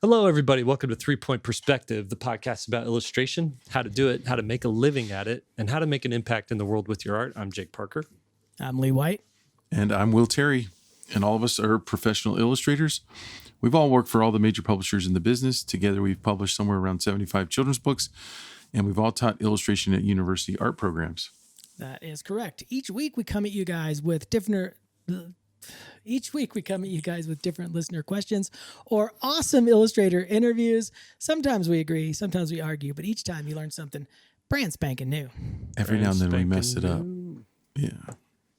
Hello, everybody. Welcome to 3 Point Perspective, the podcast about illustration, how to do it, how to make a living at it, and how to make an impact in the world with your art. I'm Jake Parker. I'm Lee White. And I'm Will Terry. And all of us are professional illustrators. We've all worked for all the major publishers in the business. Together, we've published somewhere around 75 children's books, and we've all taught illustration at university art programs. That is correct. Each week we come at you guys with different listener questions or awesome illustrator interviews. Sometimes we agree, sometimes we argue, but each time you learn something brand spanking new. Every now and then we mess it up.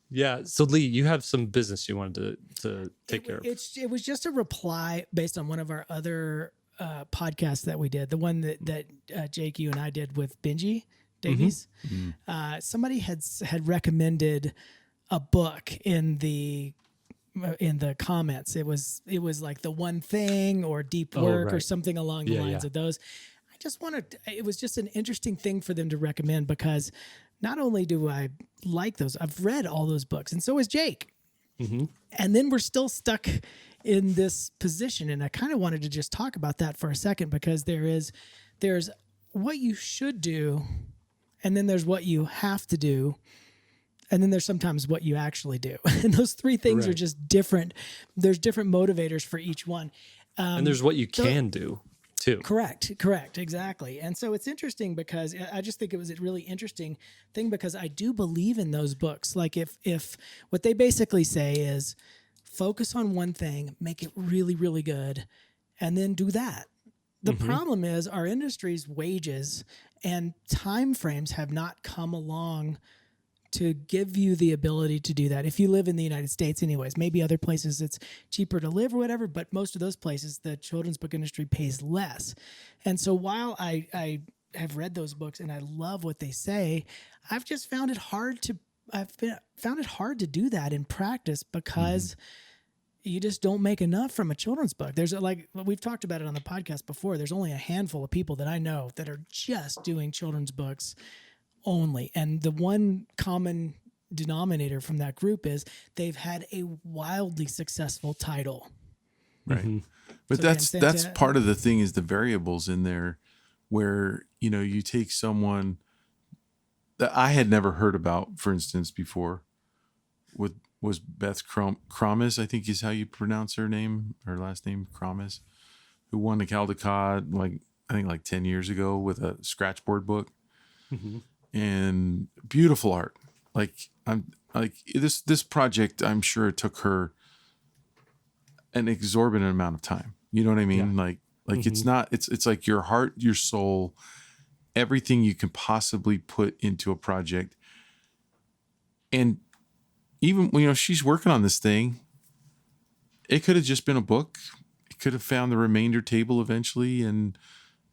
Yeah. So Lee, you have some business you wanted to take care of. It was just a reply based on one of our other podcasts that we did. The one that Jake, you and I did with Benji Davies. Mm-hmm. Somebody had recommended a book in the comments. It was like The One Thing or Deep Work or something along the lines of those. It was just an interesting thing for them to recommend because not only do I like those, I've read all those books, and so has Jake. Mm-hmm. And then we're still stuck in this position, and I kind of wanted to just talk about that for a second because there's what you should do, and then there's what you have to do, and then there's sometimes what you actually do. And those three things are just different. There's different motivators for each one. And there's what you can do too. Correct, exactly. And so it's interesting because I just think it was a really interesting thing because I do believe in those books. Like if what they basically say is focus on one thing, make it really, really good, and then do that. The problem is our industry's wages and time frames have not come along to give you the ability to do that. If you live in the United States anyways, maybe other places it's cheaper to live or whatever, but most of those places, the children's book industry pays less. And so while I have read those books and I love what they say, I've just found it hard to do that in practice because you just don't make enough from a children's book. There's we've talked about it on the podcast before. There's only a handful of people that I know that are just doing children's books only. And the one common denominator from that group is they've had a wildly successful title. Right. Mm-hmm. But so that's part of the thing is the variables in there where, you take someone that I had never heard about, for instance, before was Beth Crum, I think is how you pronounce her name, her last name, Crum, who won the Caldecott, I think 10 years ago with a scratchboard book. Mm-hmm. And beautiful art. This project, I'm sure it took her an exorbitant amount of time. You know what I mean? Yeah. It's like your heart, your soul, everything you can possibly put into a project. And even, she's working on this thing. It could have just been a book. It could have found the remainder table eventually and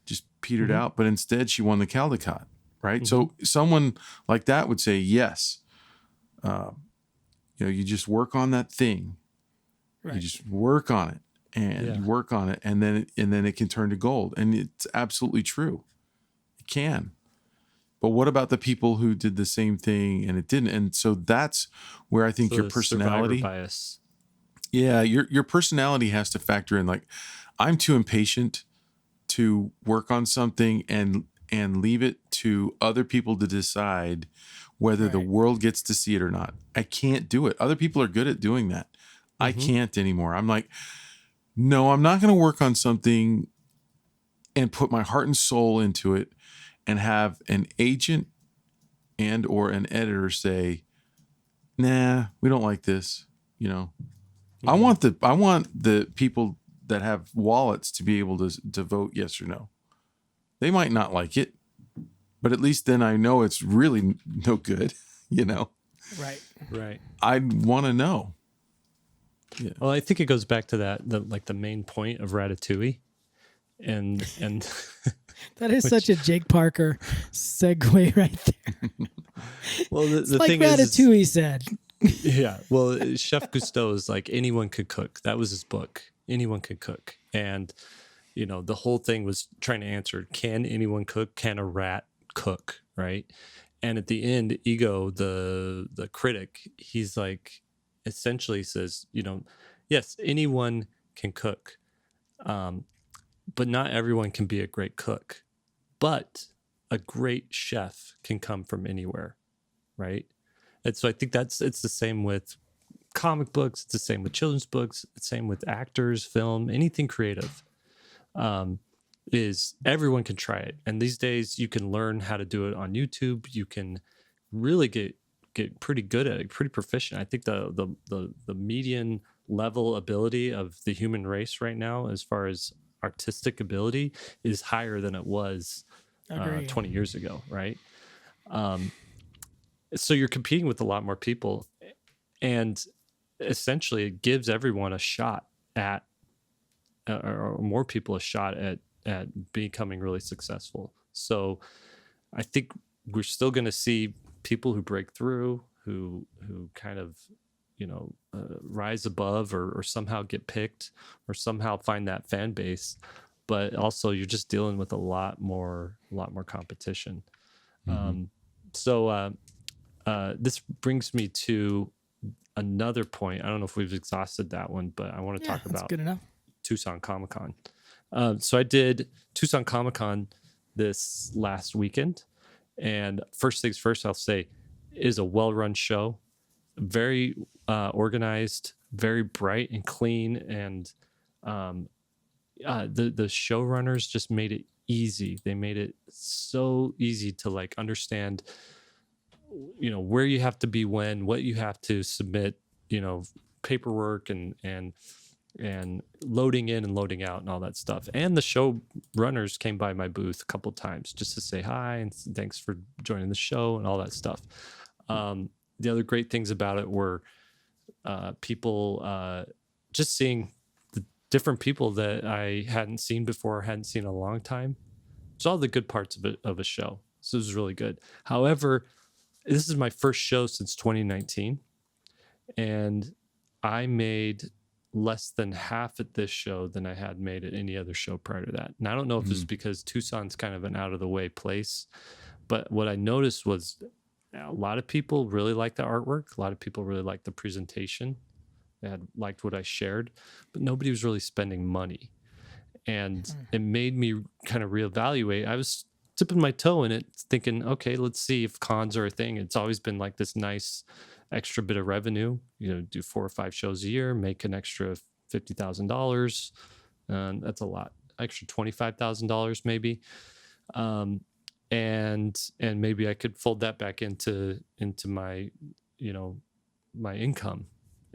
just petered out. But instead she won the Caldecott. Right. Mm-hmm. So someone like that would say, yes, you just work on that thing. Right. You just work on it and you work on it and then it can turn to gold. And it's absolutely true. It can. But what about the people who did the same thing and it didn't? And so that's where I think your personality bias. Yeah. Your personality has to factor in. I'm too impatient to work on something and leave it to other people to decide whether the world gets to see it or not. I can't do it. Other people are good at doing that. Mm-hmm. I can't anymore. I'm like, no, I'm not going to work on something and put my heart and soul into it and have an agent and or an editor say, nah, we don't like this. Mm-hmm. I want the people that have wallets to be able to vote yes or no. They might not like it, but at least then I know it's really no good, Right. I'd want to know. Yeah. Well, I think it goes back to the main point of Ratatouille. And that is such a Jake Parker segue right there. Well, the like thing Ratatouille said. Yeah. Well, Chef Cousteau is like anyone could cook. That was his book. Anyone could cook. And the whole thing was trying to answer, can anyone cook? Can a rat cook? Right. And at the end, Ego, the critic, he's like, essentially says, yes, anyone can cook. but not everyone can be a great cook. But a great chef can come from anywhere, right? And so I think it's the same with comic books. It's the same with children's books. It's the same with actors, film, anything creative. Is everyone can try it, and these days you can learn how to do it on YouTube. You can really get pretty good at it, pretty proficient. I think the median level ability of the human race right now, as far as artistic ability, is higher than it was 20 years ago, right? So you're competing with a lot more people, and essentially it gives everyone a shot at, or more people a shot at becoming really successful. So I think we're still going to see people who break through, who kind of, rise above, or somehow get picked, or somehow find that fan base. But also you're just dealing with a lot more competition. So this brings me to another point. I don't know if we've exhausted that one, but I want to talk about good enough. Tucson Comic-Con. So I did Tucson Comic-Con this last weekend, and first things first, I'll say, it is a well-run show, very organized, very bright and clean, and the showrunners just made it easy. They made it so easy to like understand, where you have to be when, what you have to submit, paperwork and loading in and loading out and all that stuff. And the show runners came by my booth a couple of times just to say hi and thanks for joining the show and all that stuff. The other great things about it were people just seeing the different people that I hadn't seen before, hadn't seen in a long time. It's all the good parts of a show. So it was really good. However, this is my first show since 2019, and I made less than half at this show than I had made at any other show prior to that. And I don't know if it's because Tucson's kind of an out of the way place, but what I noticed was a lot of people really liked the artwork. A lot of people really liked the presentation. They had liked what I shared, but nobody was really spending money. And it made me kind of reevaluate. I was dipping my toe in it, thinking, okay, let's see if cons are a thing. It's always been like this nice extra bit of revenue, do 4 or 5 shows a year, make an extra $50,000. That's a lot, extra $25,000 maybe. And maybe I could fold that back into my, my income.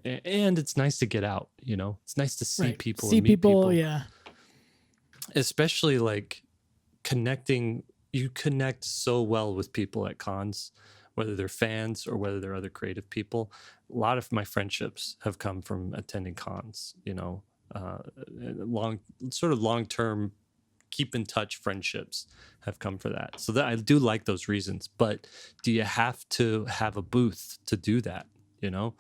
And it's nice to get out, it's nice to see people, and meet people. Yeah. Especially like connecting, you connect so well with people at cons, whether they're fans or whether they're other creative people. A lot of my friendships have come from attending cons, long-term keep in touch friendships have come for that. So that I do like those reasons, but do you have to have a booth to do that? Do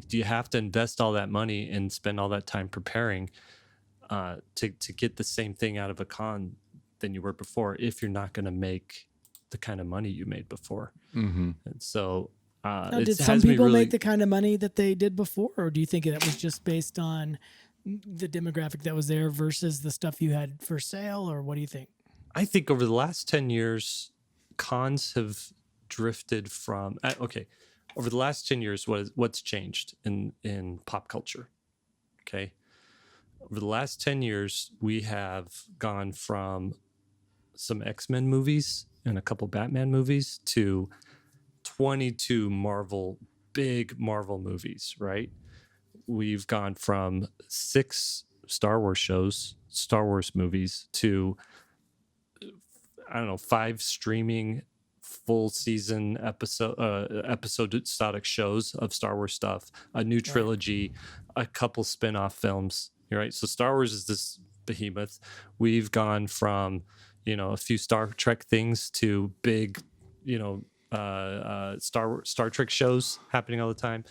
you have to invest all that money and spend all that time preparing to get the same thing out of a con than you were before, if you're not going to make the kind of money you made before? And so did some people make the kind of money that they did before, or do you think that was just based on the demographic that was there versus the stuff you had for sale, or what do you think? I think over the last 10 years, cons have drifted from over the last 10 years, what's changed in pop culture? Okay. Over the last 10 years, we have gone from some X-Men movies and a couple Batman movies to 22 big Marvel movies, right? We've gone from 6 Star Wars movies, to, 5 streaming full season episodic shows of Star Wars stuff, a new trilogy, a couple spin-off films, right? So Star Wars is this behemoth. We've gone from, a few Star Trek things to big, Star Trek shows happening all the time.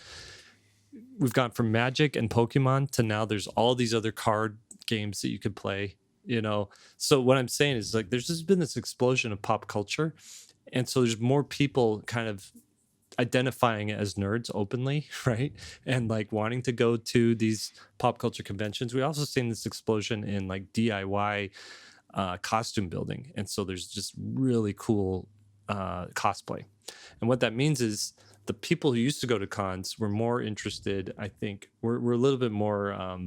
We've gone from Magic and Pokemon to now there's all these other card games that you could play, So what I'm saying is, like, there's just been this explosion of pop culture. And so there's more people kind of, identifying it as nerds openly, right? And like wanting to go to these pop culture conventions. We also seen this explosion in like DIY costume building. And so there's just really cool cosplay. And what that means is the people who used to go to cons were more interested, I think, we're a little bit more,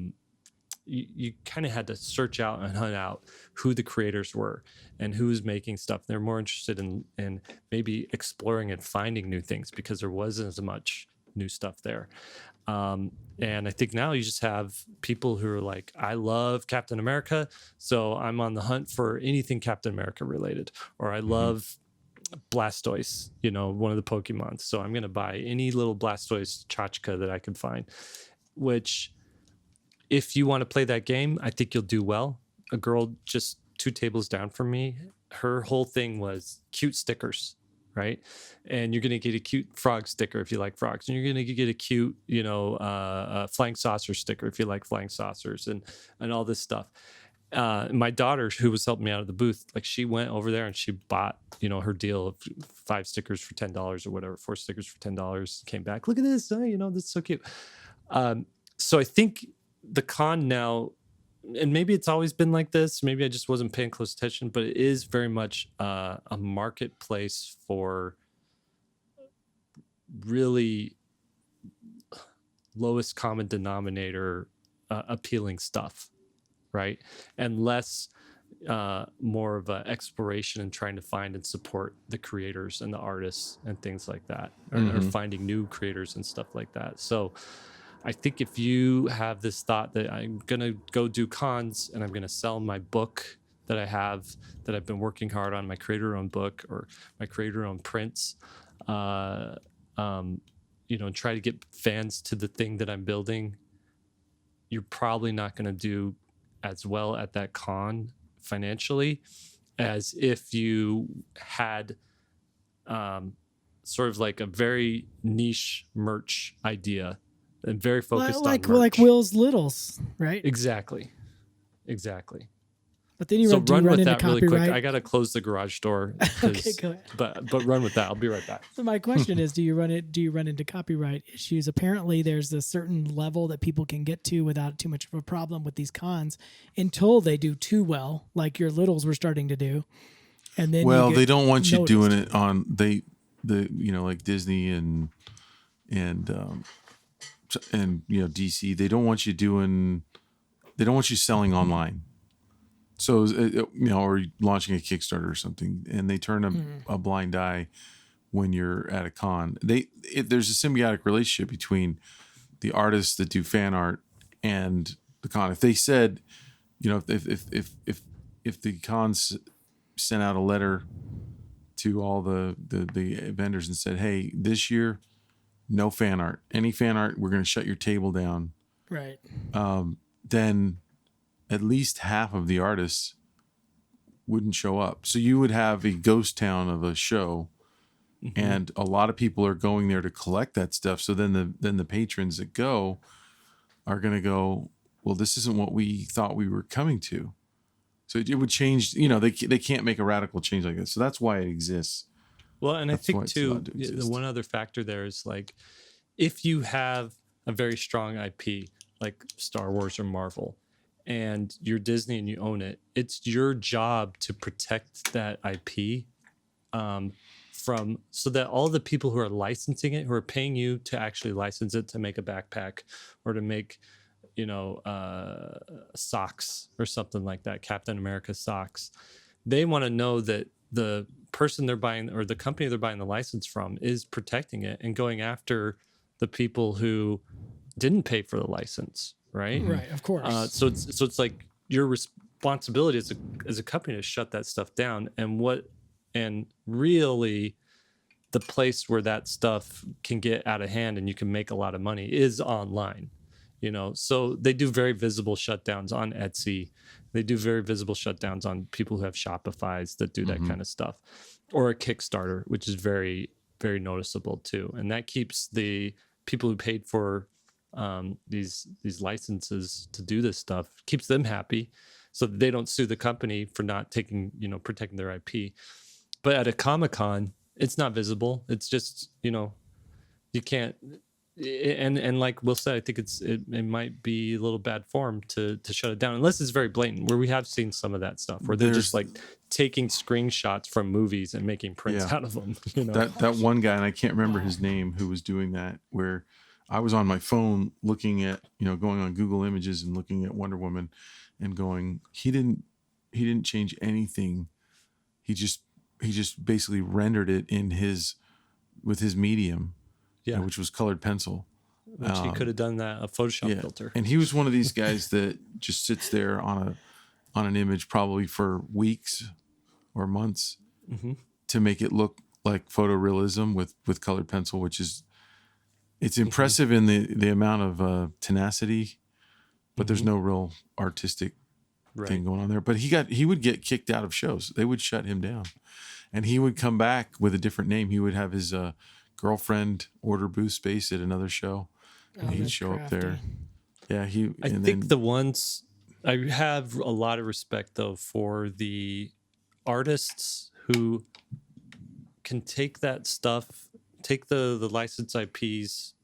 you kind of had to search out and hunt out who the creators were and who was making stuff. They're more interested in maybe exploring and finding new things because there wasn't as much new stuff there. And I think now you just have people who are like, I love Captain America, so I'm on the hunt for anything Captain America related, or I love Blastoise, one of the Pokemons, so I'm going to buy any little Blastoise Tchotchke that I can find, which if you want to play that game, I think you'll do well. A girl just 2 tables down from me, her whole thing was cute stickers, right? And you're going to get a cute frog sticker if you like frogs. And you're going to get a cute, flying saucer sticker if you like flying saucers and all this stuff. My daughter, who was helping me out of the booth, like she went over there and she bought, her deal of 5 stickers for $10 or whatever, 4 stickers for $10, came back. Look at this. Oh, this is so cute. So I think the con now, and maybe it's always been like this, maybe I just wasn't paying close attention, but it is very much a marketplace for really lowest common denominator appealing stuff, right? And less more of an exploration and trying to find and support the creators and the artists and things like that, or finding new creators and stuff like that. So I think if you have this thought that I'm going to go do cons and I'm going to sell my book that I have, that I've been working hard on, my creator-owned book or my creator-owned prints, and try to get fans to the thing that I'm building, you're probably not going to do as well at that con financially as if you had sort of like a very niche merch idea and very focused on merch. Like Will's Littles, right? Exactly. But then you so run with into that copyright. really quick. I gotta close the garage door. Okay, go ahead. But run with that. I'll be right back. So my question is, do you run into copyright issues? Apparently, there's a certain level that people can get to without too much of a problem with these cons, until they do too well, like your Littles were starting to do. And then they don't want you noticed. doing it on like Disney and DC. They don't want you selling online. So, or launching a Kickstarter or something, and they turn a blind eye when you're at a con. There's a symbiotic relationship between the artists that do fan art and the con. If they said, if the cons sent out a letter to all the vendors and said, hey, this year, no fan art. Any fan art, we're going to shut your table down. Right. Then at least half of the artists wouldn't show up. So you would have a ghost town of a show, and a lot of people are going there to collect that stuff. So then the patrons that go are going to go, well, this isn't what we thought we were coming to. So it would change. They can't make a radical change like this. So that's why it exists. Well, and I think too, the one other factor there is like, if you have a very strong IP like Star Wars or Marvel, and you're Disney and you own it, it's your job to protect that IP so that all the people who are licensing it, who are paying you to actually license it to make a backpack or to make, socks or something like that, Captain America socks, they want to know that the person they're buying or the company they're buying the license from is protecting it and going after the people who didn't pay for the license. Right. Right. Of course. So it's like your responsibility as a company to shut that stuff down. And really the place where that stuff can get out of hand and you can make a lot of money is online, so they do very visible shutdowns on Etsy. They do very visible shutdowns on people who have Shopify's that do that kind of stuff, or a Kickstarter, which is very, very noticeable too. And that keeps the people who paid for these licenses to do this stuff, keeps them happy, so that they don't sue the company for not protecting their IP. But at a Comic-Con, it's not visible. It's just You can't. And like Will said, I think it might be a little bad form to shut it down, unless it's very blatant, where we have seen some of that stuff where they're just like taking screenshots from movies and making prints out of them. You know, that one guy, and I can't remember his name, who was doing that, where I was on my phone looking at, going on Google Images and looking at Wonder Woman and going, he didn't change anything. He just basically rendered it with his medium. Yeah, which was colored pencil. Which he could have done that a Photoshop filter. And he was one of these guys that just sits there on an image probably for weeks or months to make it look like photorealism with colored pencil, which is it's impressive in the amount of tenacity, but there's no real artistic thing going on there. But he would get kicked out of shows. They would shut him down, and he would come back with a different name. He would have his girlfriend order booth space at another show, and he'd show up there. Yeah, I think the ones I have a lot of respect though for the artists who can take that stuff, take the licensed IPs,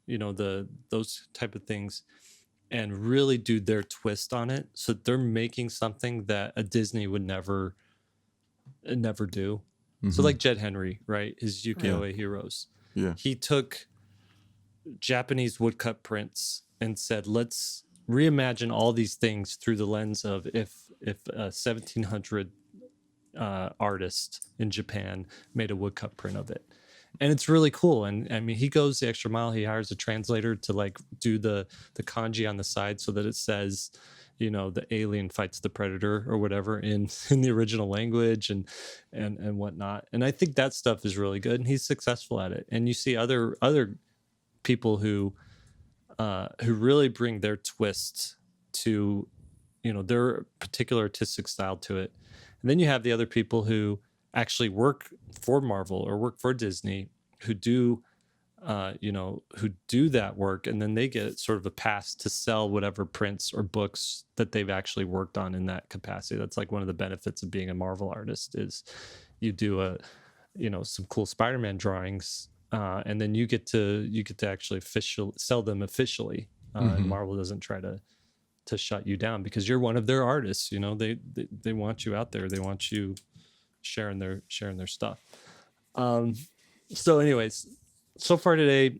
those type of things, and really do their twist on it. So they're making something that a Disney would never do. So like Jed Henry, right? His Ukiyo-e Heroes. Yeah. He took Japanese woodcut prints and said, let's reimagine all these things through the lens of if a 1700 artist in Japan made a woodcut print of it. And it's really cool. And I mean, he goes the extra mile. He hires a translator to like do the kanji on the side so that it says, the alien fights the predator or whatever in the original language and whatnot. And I think that stuff is really good, and he's successful at it. And you see other people who really bring their twists to, their particular artistic style to it. And then you have the other people who actually work for Marvel or work for Disney who do that work, and then they get sort of a pass to sell whatever prints or books that they've actually worked on in that capacity. That's like one of the benefits of being a Marvel artist is you do some cool Spider-Man drawings, and then you get to actually sell them officially. And Marvel doesn't try to shut you down because you're one of their artists. They want you out there. They want you sharing their stuff. So anyways, so far today,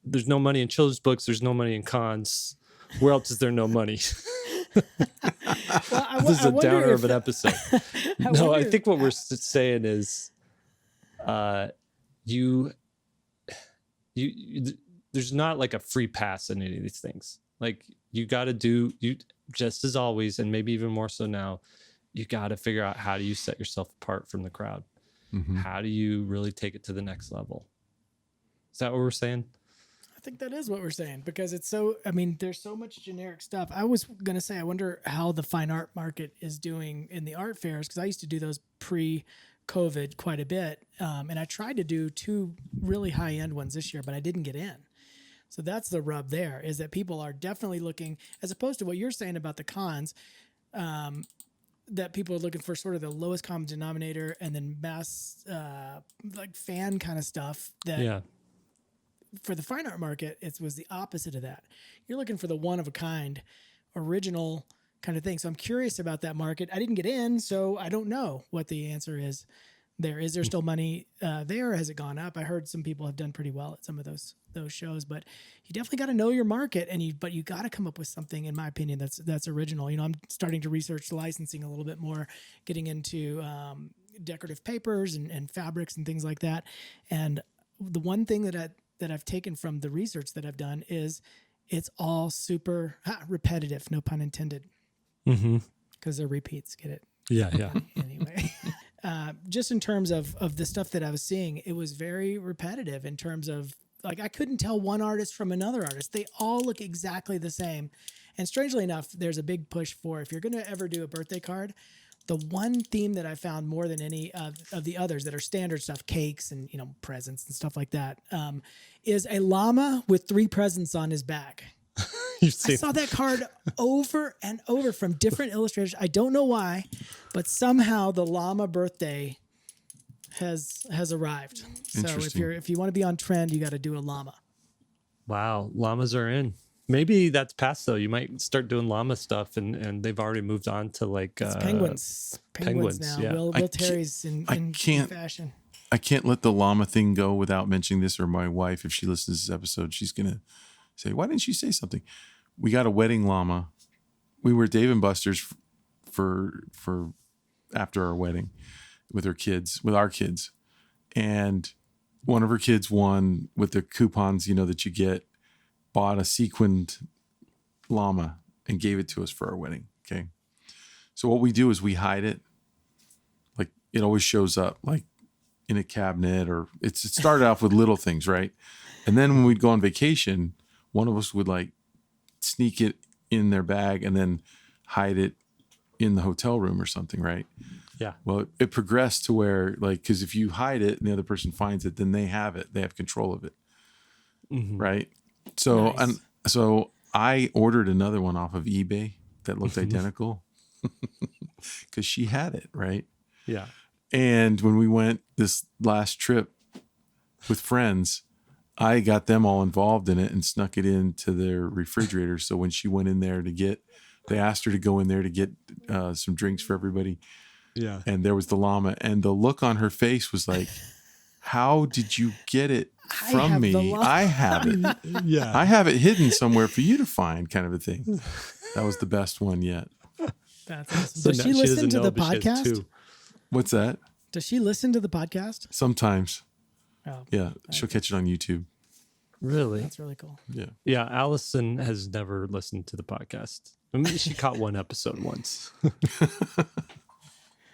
there's no money in children's books. There's no money in cons. Where else is there no money? This is a downer of an episode. I think what we're saying is, there's not like a free pass in any of these things. Like you got to just as always, and maybe even more so now, you got to figure out how do you set yourself apart from the crowd. How do you really take it to the next level? Is that what we're saying? I think that is what we're saying because it's there's so much generic stuff. I was going to say, I wonder how the fine art market is doing in the art fairs because I used to do those pre-COVID quite a bit. And I tried to do 2 really high-end ones this year, but I didn't get in. So that's the rub there is that people are definitely looking, as opposed to what you're saying about the cons, that people are looking for sort of the lowest common denominator and then mass like fan kind of stuff that for the fine art market, it was the opposite of that. You're looking for the one of a kind original kind of thing. So I'm curious about that market. I didn't get in, so I don't know what the answer is there. Is there still money there? Or has it gone up? I heard some people have done pretty well at some of those shows, but you definitely got to know your market but you got to come up with something, in my opinion, that's original. I'm starting to research licensing a little bit more, getting into decorative papers and fabrics and things like that. And the one thing that I've taken from the research that I've done is it's all super repetitive, no pun intended, because they're repeats. Get it? Yeah. Anyway. Just in terms of the stuff that I was seeing, it was very repetitive in terms of, like, I couldn't tell one artist from another artist. They all look exactly the same. And strangely enough, there's a big push for, if you're going to ever do a birthday card, the one theme that I found more than any of the others that are standard stuff, cakes and, presents and stuff like that, is a llama with 3 presents on his back. I saw that card over and over from different illustrators. I don't know why, but somehow the llama birthday has arrived. So Interesting. if you want to be on trend, you got to do a llama. Wow, llamas are in. Maybe that's past though. You might start doing llama stuff, and they've already moved on to like It's penguins now. Yeah, Will Terry's in fashion. I can't let the llama thing go without mentioning this, or my wife, if she listens to this episode, she's gonna say, "Why didn't you say something?" We got a wedding llama. We were at Dave & Buster's for after our wedding with our kids, and one of her kids won with the coupons, that you get, bought a sequined llama and gave it to us for our wedding. Okay, so what we do is we hide it. Like, it always shows up, like in a cabinet, or it started off with little things, right? And then when we'd go on vacation, one of us would like sneak it in their bag and then hide it in the hotel room or something, right? yeah. Well, it progressed to where, like, because if you hide it and the other person finds it, then they have it. They have control of it, right? So, Nice. and so I ordered another one off of eBay that looked identical because she had it, right? Yeah. And when we went this last trip with friends, I got them all involved in it and snuck it into their refrigerator. So when she went in there they asked her to go in there to get some drinks for everybody. Yeah. And there was the llama, and the look on her face was like, "How did you get it from me? I have it. Yeah. I have it hidden somewhere for you to find," kind of a thing. That was the best one yet. That's awesome. So Does now she she listen doesn't to know, the but she has podcast? two. What's that? Does she listen to the podcast? Sometimes. Oh, Yeah. She'll catch it on YouTube. Really? that's really cool. Yeah. Yeah. Allison has never listened to the podcast. I mean, she caught one episode once.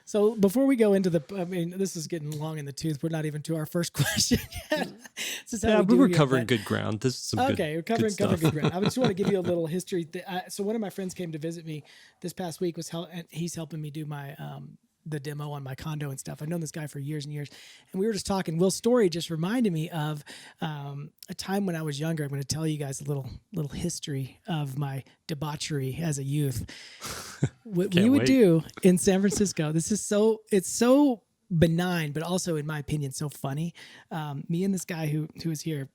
So before we go into this is getting long in the tooth. We're not even to our first question yet. This is how Yeah, we but do we're here, covering but- good ground. This is some Okay, we're covering stuff. good ground. I just want to give you a little history. So one of my friends came to visit me this past week, and he's helping me do my the demo on my condo and stuff. I've known this guy for years and years, and we were just talking. Will's story just reminded me of a time when I was younger. I'm going to tell you guys a little history of my debauchery as a youth. What we would wait. do in San Francisco. It's so benign, but also, in my opinion, so funny. Me and this guy who is here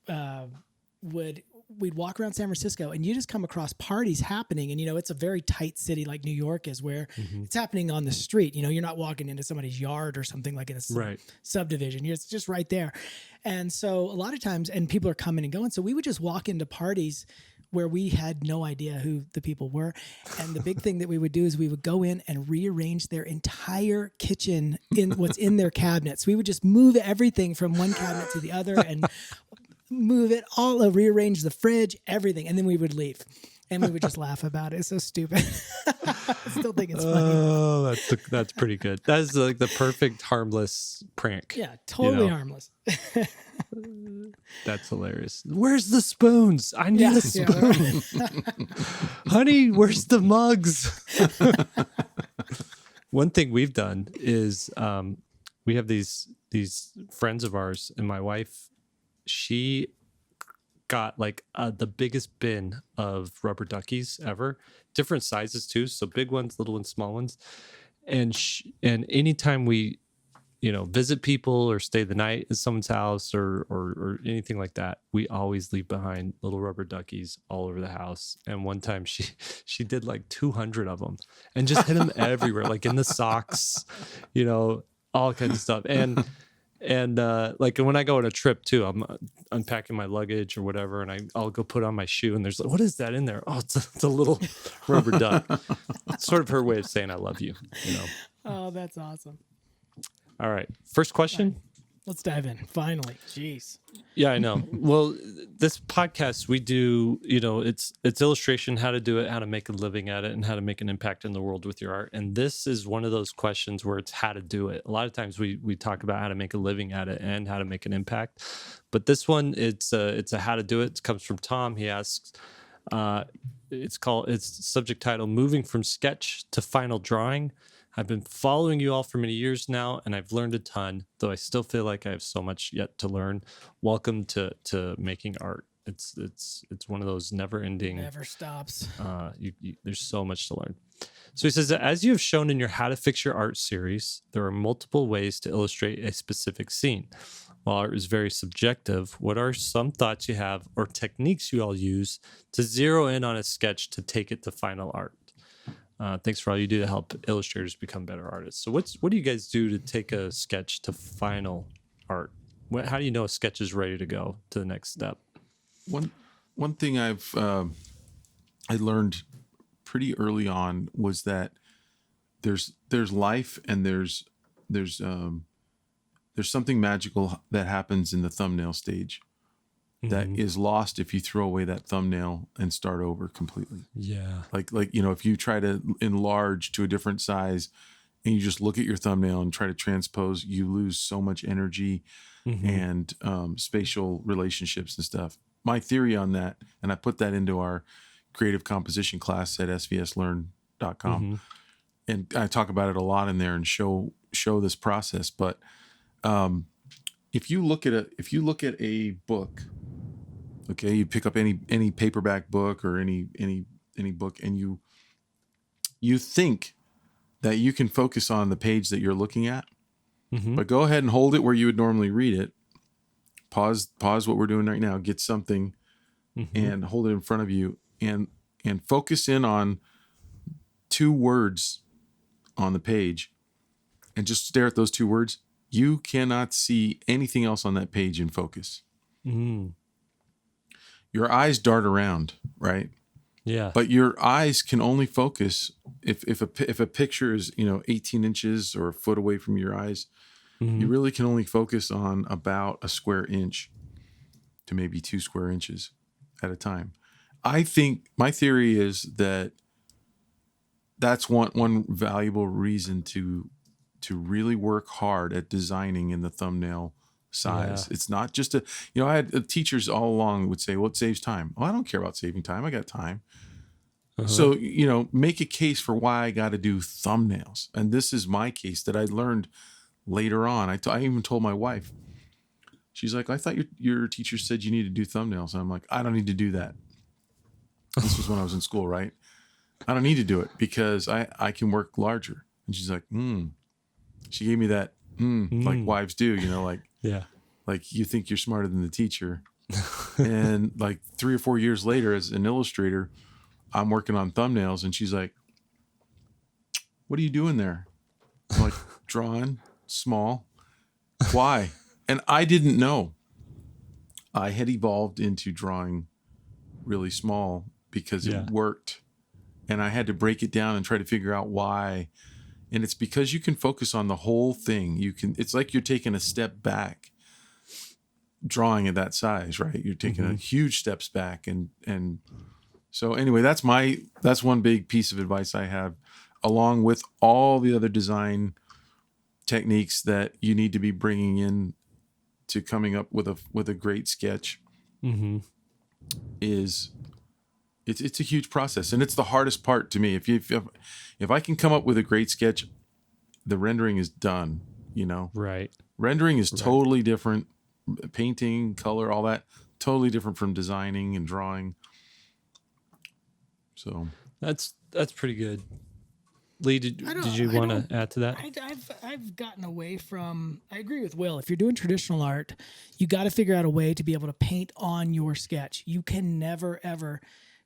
we'd walk around San Francisco, and you just come across parties happening. And, it's a very tight city like New York is, where it's happening on the street. You're not walking into somebody's yard or something like in a Right. subdivision. It's just right there. And so a lot of times, and people are coming and going. So we would just walk into parties where we had no idea who the people were. And the big thing that we would do is we would go in and rearrange their entire kitchen in what's in their cabinets. We would just move everything from one cabinet to the other and move it all, rearrange the fridge, everything. And then we would leave. And we would just laugh about it. It's so stupid. I still think it's funny. Oh, that's pretty good. That is like the perfect harmless prank. Yeah, totally know. harmless. That's hilarious. Where's the spoons? I need a Yeah, spoon. Honey, where's the mugs? One thing we've done is we have these friends of ours, and my wife, she got like the biggest bin of rubber duckies ever, different sizes too, so big ones, little ones, small ones. And anytime we visit people or stay the night at someone's house or anything like that, we always leave behind little rubber duckies all over the house. And one time she did like 200 of them and just hid them everywhere, like in the socks, all kinds of stuff. And like when I go on a trip too, I'm unpacking my luggage or whatever, and I'll go put on my shoe, and there's like, what is that in there? Oh, it's a little rubber duck. It's sort of her way of saying I love you. Oh, that's awesome. All right, first question. Let's dive in. Finally. Jeez. Yeah, I know. Well, this podcast we do, it's illustration, how to do it, how to make a living at it, and how to make an impact in the world with your art. And this is one of those questions where it's how to do it. A lot of times we talk about how to make a living at it and how to make an impact. But this one, it's a how to do it. It comes from Tom. He asks, it's subject title, Moving from Sketch to Final Drawing. I've been following you all for many years now, and I've learned a ton, though I still feel like I have so much yet to learn. Welcome to making art. It's one of those never ending. Never stops. There's so much to learn. So he says that as you have shown in your How to Fix Your Art series, there are multiple ways to illustrate a specific scene. While art is very subjective, what are some thoughts you have or techniques you all use to zero in on a sketch to take it to final art? Thanks for all you do to help illustrators become better artists. So what do you guys do to take a sketch to final art? How do you know a sketch is ready to go to the next step? One thing I learned pretty early on was that there's life and there's something magical that happens in the thumbnail stage that is lost if you throw away that thumbnail and start over completely. Yeah. Like, if you try to enlarge to a different size and you just look at your thumbnail and try to transpose, you lose so much energy and spatial relationships and stuff. My theory on that, and I put that into our creative composition class at SVSLearn.com. And I talk about it a lot in there and show this process. But if you look at a book, okay, you pick up any paperback book or any book, and you think that you can focus on the page that you're looking at, but go ahead and hold it where you would normally read it. Pause what we're doing right now, get something and hold it in front of you and focus in on 2 words on the page and just stare at those 2 words. You cannot see anything else on that page in focus. Your eyes dart around, right? Yeah. But your eyes can only focus if a picture is 18 inches or a foot away from your eyes. You really can only focus on about a square inch to maybe 2 square inches at a time. I think my theory is that's one valuable reason to really work hard at designing in the thumbnail size. Yeah. It's not just I had teachers all along would say, well, it saves time. Well, I don't care about saving time. I got time. So, make a case for why I got to do thumbnails. And this is my case that I learned later on. I even told my wife. She's like, I thought your teacher said you need to do thumbnails. And I'm like, I don't need to do that. This was when I was in school, right? I don't need to do it because I can work larger. And she's like, She gave me that, like wives do, Yeah. Like you think you're smarter than the teacher. And like 3 or 4 years later, as an illustrator, I'm working on thumbnails, and she's like, what are you doing there? I'm like, drawing small. Why? And I didn't know. I had evolved into drawing really small because it worked. And I had to break it down and try to figure out why. And it's because you can focus on the whole thing. It's like you're taking a step back drawing at that size, right? You're taking a huge steps back. And so anyway, that's one big piece of advice I have, along with all the other design techniques that you need to be bringing in to coming up with a great sketch. Is it's a huge process, and it's the hardest part to me. If I can come up with a great sketch, the rendering is done, Right. Rendering is totally different. Painting, color, all that, totally different from designing and drawing. So That's pretty good. Lee, did you want to add to that? I've gotten away from. I agree with Will. If you're doing traditional art, you got to figure out a way to be able to paint on your sketch. You can never ever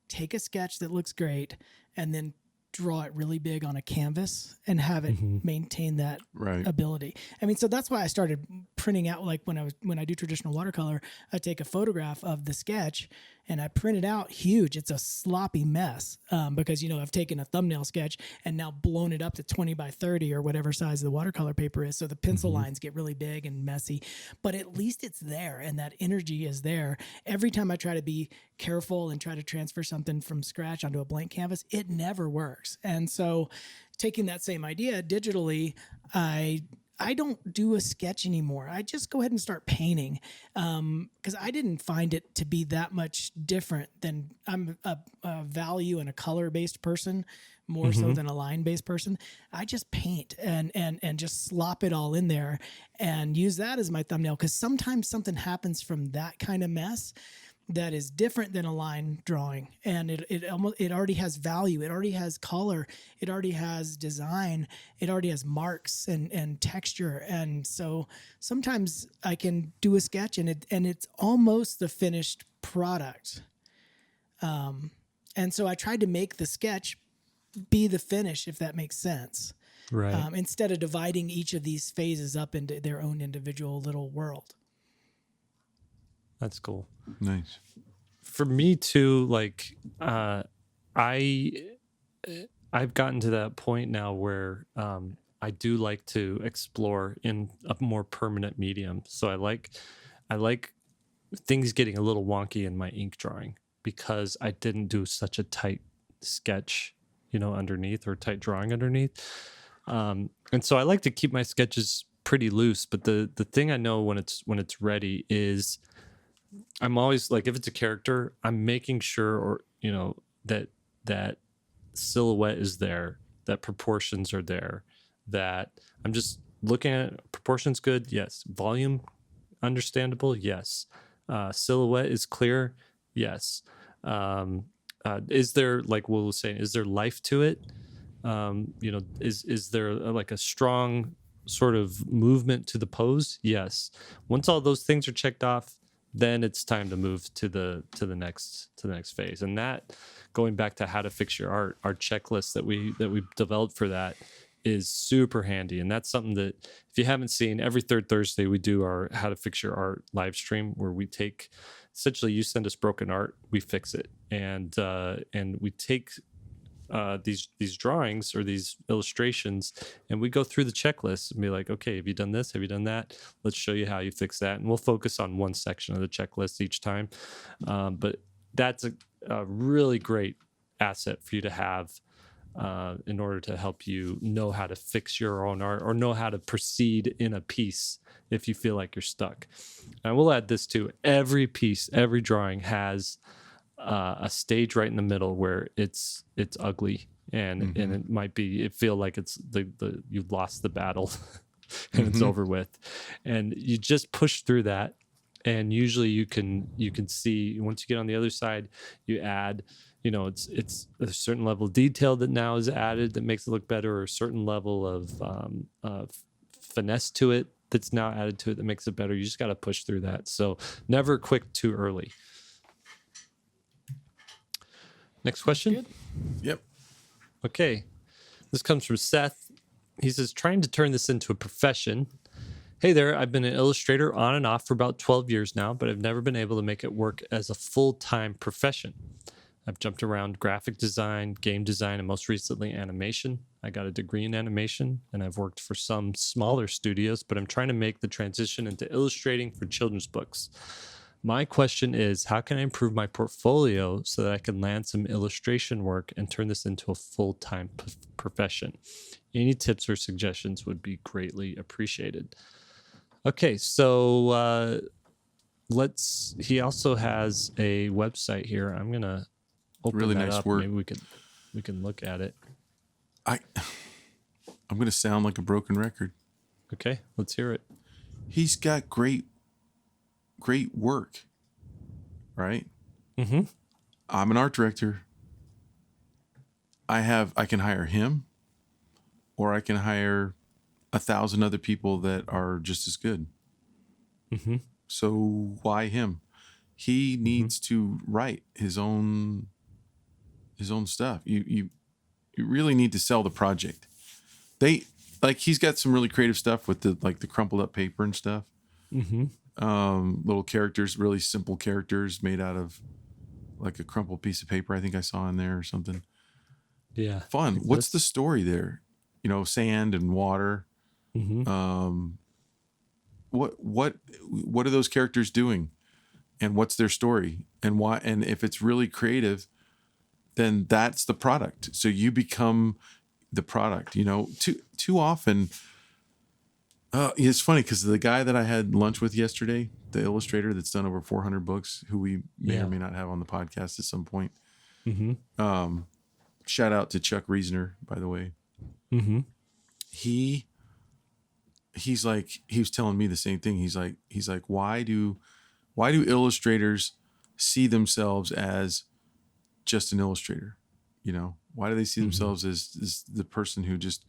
take a sketch that looks great and then draw it really big on a canvas and have it maintain that ability. I mean, so that's why I started printing out, like when I do traditional watercolor, I take a photograph of the sketch and I print it out huge. It's a sloppy mess because, I've taken a thumbnail sketch and now blown it up to 20 by 30 or whatever size the watercolor paper is. So the pencil lines get really big and messy, but at least it's there and that energy is there. Every time I try to be careful and try to transfer something from scratch onto a blank canvas, it never works. And so taking that same idea digitally, I don't do a sketch anymore. I just go ahead and start painting because I didn't find it to be that much different than I'm a value and a color-based person more so than a line-based person. I just paint and just slop it all in there and use that as my thumbnail because sometimes something happens from that kind of mess that is different than a line drawing, and it already has value, it already has color, it already has design, it already has marks and texture. And so sometimes I can do a sketch and it's almost the finished product. And so I tried to make the sketch be the finish, if that makes sense. Right. Instead of dividing each of these phases up into their own individual little world. That's cool. Nice. For me too, like I've gotten to that point now where I do like to explore in a more permanent medium. So I like things getting a little wonky in my ink drawing because I didn't do such a tight sketch, underneath, or tight drawing underneath. And so I like to keep my sketches pretty loose. But the thing I know when it's ready is I'm always like, if it's a character, I'm making sure, that silhouette is there, that proportions are there, that I'm just looking at proportions good. Yes. Volume understandable. Yes. Silhouette is clear. Yes. Is there, like Will was saying, is there life to it? Is there like a strong sort of movement to the pose? Yes. Once all those things are checked off, then it's time to move to the next phase. And that, going back to how to fix your art, our checklist that we developed for that is super handy. And that's something that, if you haven't seen, every third Thursday we do our How to Fix Your Art live stream, where we take, essentially, you send us broken art, we fix it, and we take these drawings or these illustrations, and we go through the checklist and be like, okay, have you done this? Have you done that? Let's show you how you fix that. And we'll focus on one section of the checklist each time. But that's a really great asset for you to have in order to help you know how to fix your own art, or know how to proceed in a piece if you feel like you're stuck. And I will add this too. Every piece, every drawing has a stage right in the middle where it's ugly, and it might be, it feel like it's the you've lost the battle and it's over with, and you just push through that. And usually you can see, once you get on the other side, you add, it's a certain level of detail that now is added that makes it look better, or a certain level of finesse to it that's now added to it that makes it better. You just got to push through that. So never quit too early. Next question. Good. Yep. Okay. This comes from Seth. He says, trying to turn this into a profession. Hey there, I've been an illustrator on and off for about 12 years now, but I've never been able to make it work as a full-time profession. I've jumped around graphic design, game design, and most recently animation. I got a degree in animation, and I've worked for some smaller studios, but I'm trying to make the transition into illustrating for children's books. My question is, how can I improve my portfolio so that I can land some illustration work and turn this into a full-time profession? Any tips or suggestions would be greatly appreciated. Okay, so he also has a website here. I'm going to open Really that nice up. work. Maybe we can look at it. I'm going to sound like a broken record. Okay, let's hear it. He's got great work, right? Mm-hmm. I'm an art director. I can hire him, or I can hire 1,000 other people that are just as good. Mm-hmm. So why him? He needs to write his own stuff. You really need to sell the project. He's got some really creative stuff with the crumpled up paper and stuff. Mm-hmm. Little characters, really simple characters made out of like a crumpled piece of paper, I think I saw in there or something. Yeah. Fun. Like What's the story there? Sand and water. Mm-hmm. What are those characters doing, and what's their story, and why? And if it's really creative, then that's the product. So you become the product. Too often. It's funny because the guy that I had lunch with yesterday, the illustrator that's done over 400 books, who we may or may not have on the podcast at some point. Mm-hmm. Shout out to Chuck Reasoner, by the way. Mm-hmm. He's like, he was telling me the same thing. He's like, why do illustrators see themselves as just an illustrator? You know, why do they see themselves as the person who just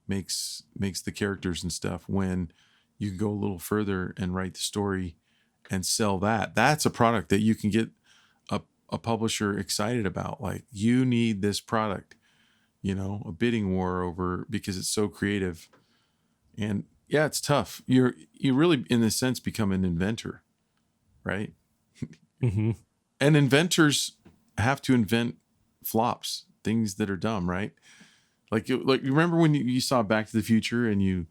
makes the characters and stuff, when you can go a little further and write the story and sell that? That's a product that you can get a publisher excited about. Like, you need this product, you know, a bidding war over, because it's so creative. And yeah, it's tough. You really, in a sense, become an inventor, right? Mm-hmm. And inventors have to invent flops, things that are dumb, right? Like you remember when you saw Back to the Future, and you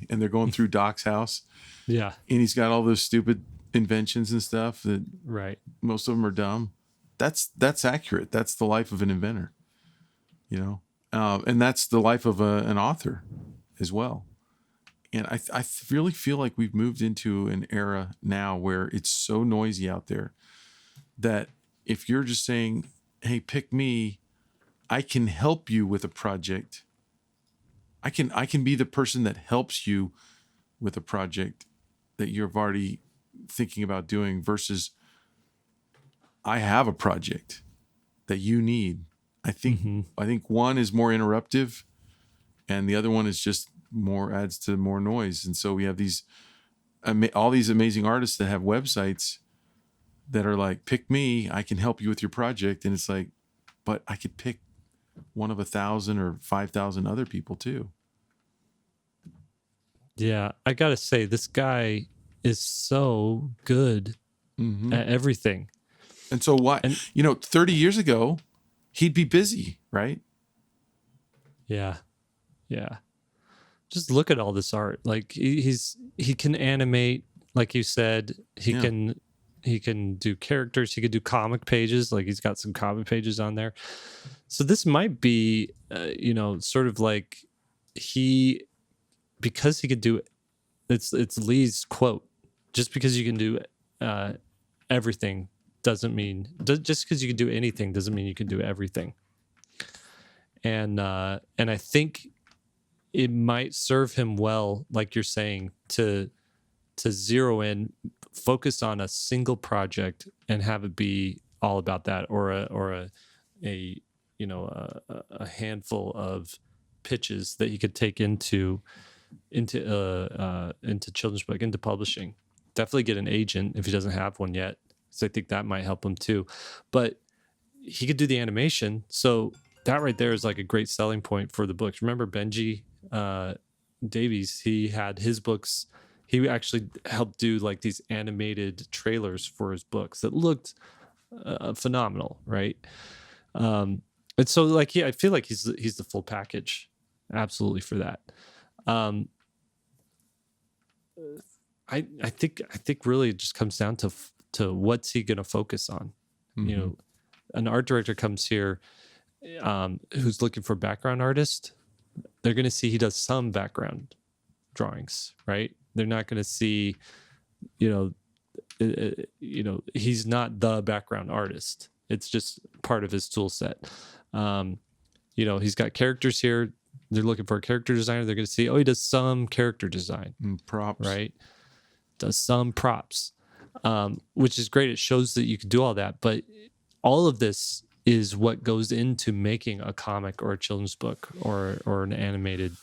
and they're going through Doc's house, Yeah. and he's got all those stupid inventions and stuff that Right. most of them are dumb. That's accurate. That's the life of an inventor, you know, and that's the life of an author as well. And I really feel like we've moved into an era now where it's so noisy out there that if you're just saying, hey, pick me, I can help you with a project. I can be the person that helps you with a project that you're already thinking about doing, versus I have a project that you need. I think one is more interruptive, and the other one is just adds to more noise. And so we have all these amazing artists that have websites that are like, pick me, I can help you with your project. And it's like, but I could pick one of 1,000 or 5,000 other people too. Yeah, I gotta say, this guy is so good at everything. And so why, 30 years ago, he'd be busy, right? Yeah. Yeah. Just look at all this art. Like, he can animate, like you said. He can do characters. He could do comic pages. Like, he's got some comic pages on there. So this might be, sort of like because he could do it. It's Lee's quote. Just because you can do everything doesn't mean, just because you can do anything doesn't mean you can do everything. And I think it might serve him well, like you're saying, to zero in, focus on a single project and have it be all about that, or a handful of pitches that he could take into children's book, into publishing. Definitely get an agent if he doesn't have one yet, so I think that might help him too. But he could do the animation, so that right there is like a great selling point for the books. Remember Benji Davies? He had his books. He actually helped do like these animated trailers for his books that looked phenomenal, right? And so, like, I feel like he's the full package, absolutely, for that. I think really it just comes down to what's he going to focus on. Mm-hmm. An art director comes here who's looking for background artist. They're going to see he does some background drawings, right? They're not going to see, he's not the background artist. It's just part of his tool set. He's got characters here. They're looking for a character designer. They're going to see, he does some character design. Props. Right? Does some props, which is great. It shows that you can do all that. But all of this is what goes into making a comic or a children's book or an animated,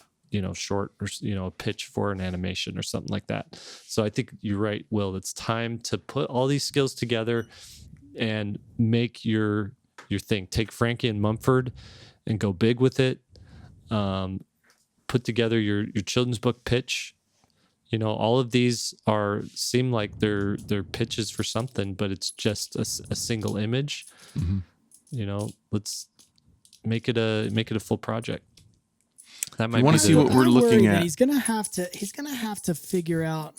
short, or, a pitch for an animation or something like that. So I think you're right, Will. It's time to put all these skills together and make your thing. Take Frankie and Mumford and go big with it. Put together your children's book pitch. All of these seem like they're pitches for something, but it's just a single image. Mm-hmm. Let's make it a full project. That might. You want to see what we're looking at. He's gonna have to figure out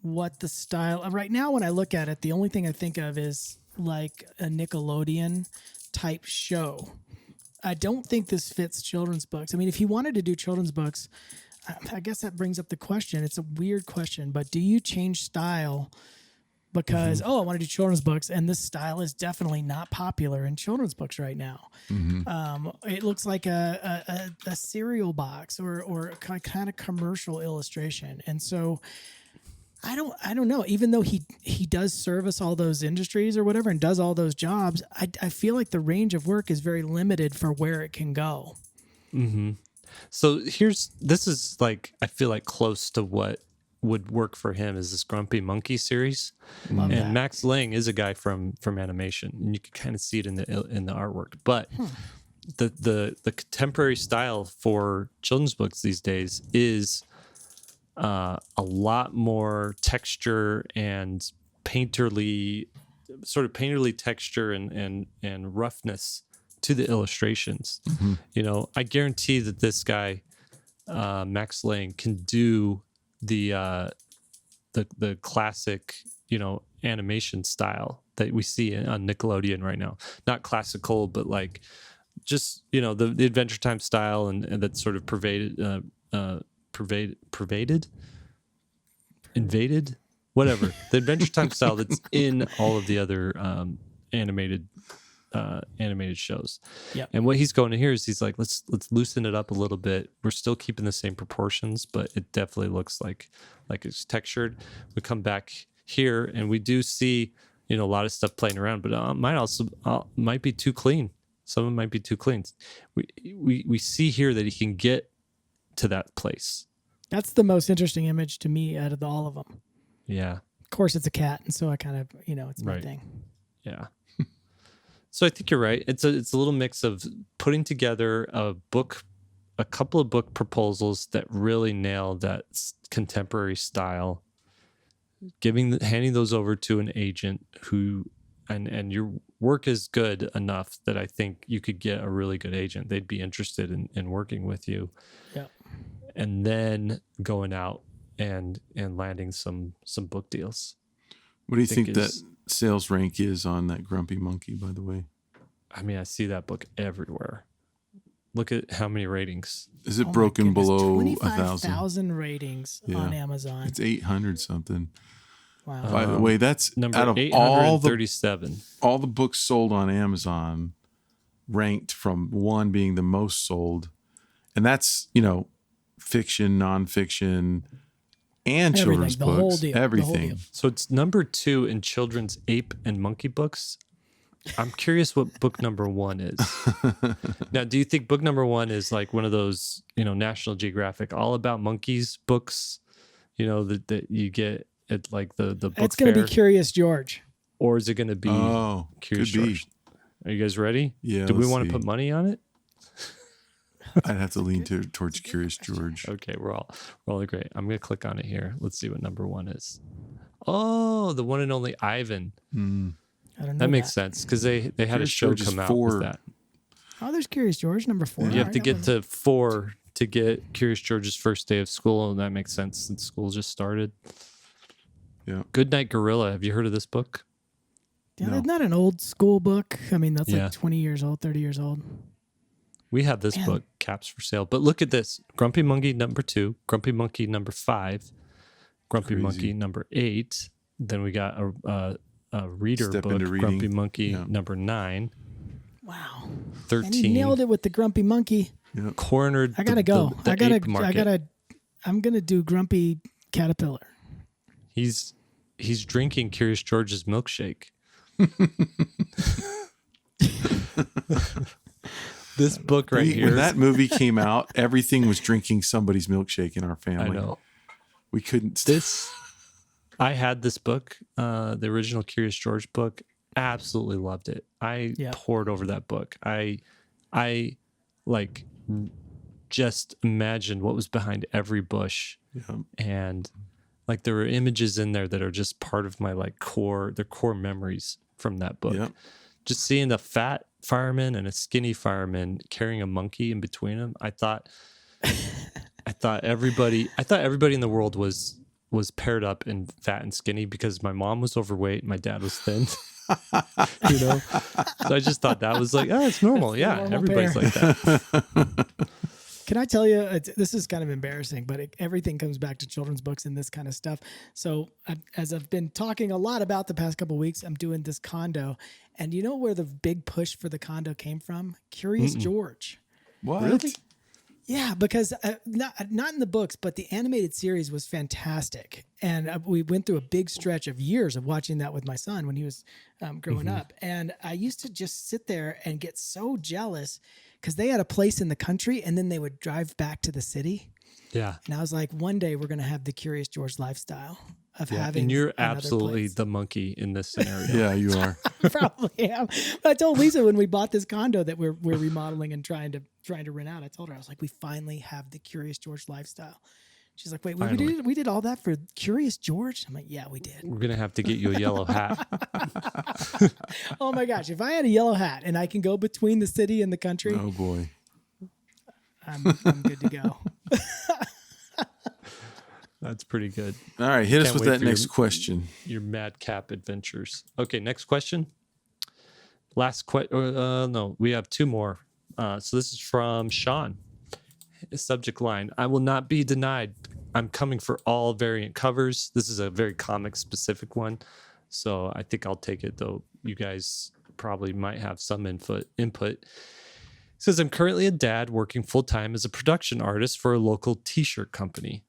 what the style. Right now, when I look at it, the only thing I think of is like a Nickelodeon type show. I don't think this fits children's books. I mean, if he wanted to do children's books, I guess that brings up the question. It's a weird question, but do you change style because, I want to do children's books, and this style is definitely not popular in children's books right now. Mm-hmm. It looks like a cereal box or a kind of commercial illustration. And so I don't know. Even though he does service all those industries or whatever and does all those jobs, I feel like the range of work is very limited for where it can go. Mm-hmm. So this is like, I feel like close to what would work for him is this Grumpy Monkey series. Love And that. Max Lang is a guy from animation, and you can kind of see it in the artwork. But the contemporary style for children's books these days is a lot more texture and painterly texture and roughness to the illustrations. Mm-hmm. You know, I guarantee that this guy, Max Lang, can do the classic, you know, animation style that we see on Nickelodeon right now. Not classical, but like just, you know, the Adventure Time style and that sort of invaded, whatever. The Adventure Time style that's in all of the other animated shows. Yep. And what he's going to here is he's like, let's loosen it up a little bit. We're still keeping the same proportions, but it definitely looks like it's textured. We come back here and we do see, you know, a lot of stuff playing around, but might be too clean. Some of it might be too clean. We see here that he can get to that place. That's the most interesting image to me out of all of them. Yeah. Of course, it's a cat, and so I kind of, you know, it's my Right. thing. Yeah. So I think you're right. It's a little mix of putting together a couple of book proposals that really nail that contemporary style, handing those over to an agent who, and your work is good enough that I think you could get a really good agent. They'd be interested in working with you. Yeah. And then going out and landing some book deals. What do you think that sales rank is on that Grumpy Monkey, by the way? I mean, I see that book everywhere. Look at how many ratings. Is it broken below 1,000? 25,000 ratings on Amazon. It's 800 something. Wow. By the way, that's number out of 837. all the books sold on Amazon, ranked from 1 being the most sold. And that's, you know, fiction, nonfiction, and children's the whole books. deal, Everything. the whole deal. So it's number 2 in children's ape and monkey books. I'm curious what book number 1 is. Now, do you think book number 1 is like one of those, you know, National Geographic all about monkeys books, you know, that you get at like the book It's going to be Curious George. Or is it going to be Curious George? Are you guys ready? Yeah. Do we want to put money on it? I'd have to lean towards Curious George. Okay, we're all great. I'm going to click on it here. Let's see what number 1 is. Oh, the one and only Ivan. I don't know. That makes sense because they had Curious a show George is come out 4. with that. Oh, there's Curious George, number 4. You have to get to 4 to get Curious George's first day of school, and that makes sense since school just started. Yeah. Goodnight Gorilla. Have you heard of this book? Yeah, No. that's not an old school book. I mean, that's Yeah. like 20 years old, 30 years old. We have this book, Caps for Sale. But look at this. Grumpy Monkey number 2, Grumpy Monkey number 5, Grumpy Crazy. Monkey number 8. Then we got a reader Step book, into reading. Grumpy Monkey Yeah. number 9, Wow. 13. And he nailed it with the Grumpy Monkey. Yep. Cornered I gotta the go. ape market. I'm gonna do Grumpy Caterpillar. He's drinking Curious George's milkshake. This book right here. When that movie came out, everything was drinking somebody's milkshake in our I family. know. We couldn't. I had this book, the original Curious George book. Absolutely loved it. I poured over that book. I like just imagined what was behind every bush, and like there were images in there that are just part of my like core memories from that book. Yep. Just seeing a fat fireman and a skinny fireman carrying a monkey in between them. I thought everybody in the world was paired up in fat and skinny because my mom was overweight and my dad was thin. You know, so I just thought that was like, oh, it's normal. Yeah, normal everybody's pair. like that. Can I tell you, this is kind of embarrassing, but everything comes back to children's books and this kind of stuff. So as I've been talking a lot about the past couple of weeks, I'm doing this condo. And you know where the big push for the condo came from? Curious George. What? Really? Yeah, because not in the books, but the animated series was fantastic, and we went through a big stretch of years of watching that with my son when he was growing up. And I used to just sit there and get so jealous because they had a place in the country, and then they would drive back to the city. Yeah. And I was like, one day we're going to have the Curious George lifestyle of having. And you're another absolutely place. the monkey in this scenario. Yeah, you are. Probably am. I told Lisa when we bought this condo that we're remodeling and trying to rent out. I told her, I was like, we finally have the Curious George lifestyle. She's like, wait, we did all that for Curious George? I'm like, yeah, we did. We're gonna have to get you a yellow hat. Oh my gosh, if I had a yellow hat and I can go between the city and the country, Oh boy. I'm good to go. That's pretty good. All right, hit us Can't with wait that for next question. Your madcap adventures. Okay, next question. Last question. No, we have two more. So this is from Sean. Subject line: I will not be denied. I'm coming for all variant covers. This is a very comic specific one, so I think I'll take it. Though you guys probably might have some input. It says I'm currently a dad working full time as a production artist for a local T-shirt company.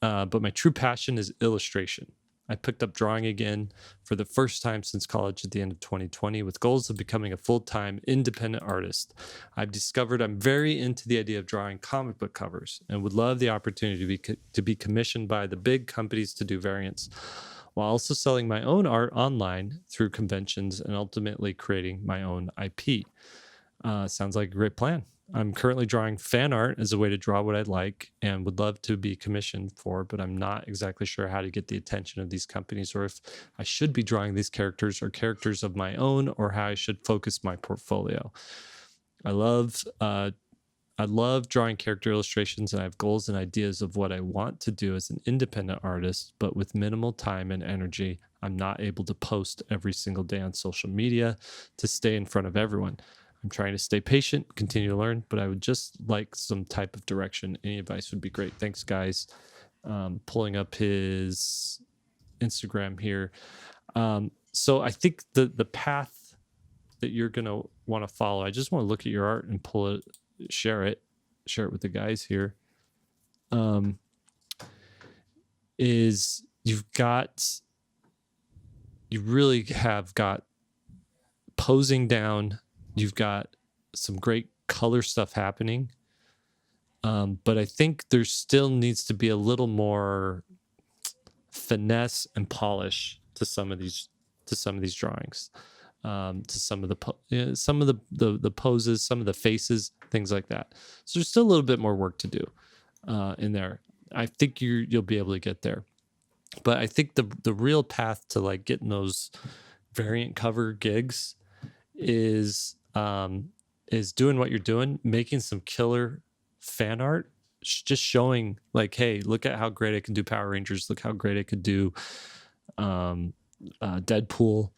But my true passion is illustration. I picked up drawing again for the first time since college at the end of 2020 with goals of becoming a full-time independent artist. I've discovered I'm very into the idea of drawing comic book covers and would love the opportunity to be commissioned by the big companies to do variants, while also selling my own art online through conventions and ultimately creating my own IP. Sounds like a great plan. I'm currently drawing fan art as a way to draw what I'd like and would love to be commissioned for, but I'm not exactly sure how to get the attention of these companies or if I should be drawing these characters or characters of my own or how I should focus my portfolio. I love drawing character illustrations and I have goals and ideas of what I want to do as an independent artist, but with minimal time and energy, I'm not able to post every single day on social media to stay in front of everyone. I'm trying to stay patient, continue to learn, but I would just like some type of direction. Any advice would be great. Thanks, guys. Pulling up his Instagram here. So I think the path that you're going to want to follow, I just want to look at your art and pull it, share it with the guys here. Is you really have got posing down. You've got some great color stuff happening. But I think there still needs to be a little more finesse and polish to some of these drawings, to some of the poses, some of the faces, things like that. So there's still a little bit more work to do in there. I think you'll be able to get there. But I think the real path to like getting those variant cover gigs is doing what you're doing, making some killer fan art, just showing like, hey, look at how great I can do Power Rangers, look how great I could do Deadpool,